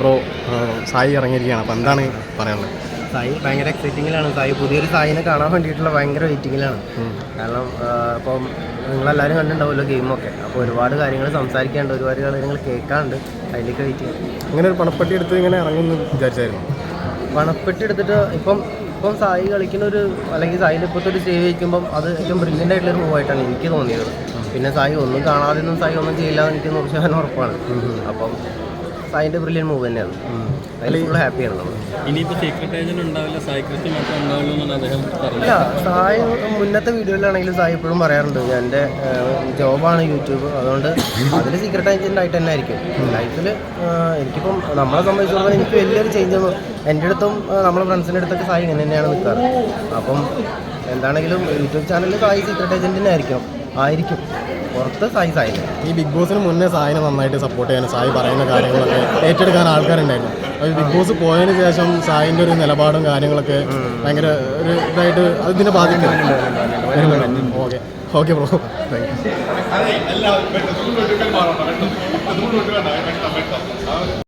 ഇപ്പോൾ സായി ഇറങ്ങിയിരിക്കുകയാണ്. അപ്പോൾ എന്താണ് പറയാനുള്ളത്? സായി ഭയങ്കര എക്സൈറ്റിങ്ങിലാണ്. സായി പുതിയൊരു സായിനെ കാണാൻ വേണ്ടിയിട്ടുള്ള ഭയങ്കര വെയിറ്റിങ്ങിലാണ്. കാരണം ഇപ്പം നിങ്ങളെല്ലാവരും കണ്ടിട്ടുണ്ടാവുമല്ലോ ഗെയിമൊക്കെ. അപ്പോൾ ഒരുപാട് കാര്യങ്ങൾ സംസാരിക്കാനുണ്ട്, ഒരുപാട് കാര്യങ്ങൾ കേൾക്കാനുണ്ട്. അതിലേക്ക് വെയിറ്റ് ചെയ്യാം. ഇങ്ങനെ ഒരു പണപ്പെട്ടി എടുത്ത് ഇങ്ങനെ ഇറങ്ങുമെന്ന് വിചാരിച്ചായിരുന്നു? പണപ്പെട്ടി എടുത്തിട്ട് ഇപ്പം സായി കളിക്കുന്ന ഒരു, അല്ലെങ്കിൽ സായിൻ്റെ ഇപ്പോഴത്തെ ഒരു സ്റ്റേജ് വയ്ക്കുമ്പം അത് ഏറ്റവും ബ്രില്യൻ്റ് ആയിട്ടുള്ളൊരു മൂവായിട്ടാണ് എനിക്ക് തോന്നിയത്. പിന്നെ സായി ഒന്നും കാണാതെ ഒന്നും സായി ഒന്നും ചെയ്യില്ല എന്ന് എനിക്ക് 100% ഉറപ്പാണ്. അപ്പം സായിൻ്റെ ബ്രില്യൻ മൂവ് തന്നെയാണ്. അതിൽ ഫുൾ ഹാപ്പിയാണ് നമ്മൾ. ഇനിയിപ്പോൾ സീക്രട്ട് ഏജന്റ് ഉണ്ടാവില്ല, സായി കൃഷ്ണ മാത്രം ഉണ്ടാവുള്ളൂ എന്നാണ് അദ്ദേഹം പറഞ്ഞത്. ഇല്ല, സായി മുന്നത്തെ വീഡിയോയിലാണെങ്കിലും സായി എപ്പോഴും പറയാറുണ്ട് എൻ്റെ ജോബാണ് യൂട്യൂബ്, അതുകൊണ്ട് അതിൽ സീക്രട്ട് ഏജൻ്റ് ആയിട്ട് തന്നെ ആയിരിക്കും ലൈഫിൽ. എനിക്കിപ്പം നമ്മളെ സംബന്ധിച്ചിടത്തോളം എനിക്ക് വലിയൊരു ചേഞ്ച് ഒന്നും, എൻ്റെ അടുത്തും നമ്മളെ ഫ്രണ്ട്സിൻ്റെ അടുത്തൊക്കെ സായി ഇങ്ങനെ തന്നെയാണ് നിൽക്കാറ്. അപ്പം എന്താണെങ്കിലും യൂട്യൂബ് ചാനലിൽ സായി സീക്രട്ട് ഏജൻറ്റിനെ ആയിരിക്കും പുറത്ത് സായി. ഈ ബിഗ് ബോസിന് മുന്നേ സായിനെ നന്നായിട്ട് സപ്പോർട്ട് ചെയ്യാൻ, സായി പറയുന്ന കാര്യങ്ങളൊക്കെ ഏറ്റെടുക്കാൻ ആൾക്കാരുണ്ടായിരുന്നു. അപ്പോൾ ബിഗ് ബോസ് പോയതിന് ശേഷം സായിൻ്റെ ഒരു നിലപാടും കാര്യങ്ങളൊക്കെ ഭയങ്കര ഒരു ഇതായിട്ട് അതിനെ ബാധിക്കും. Okay bro, thank you.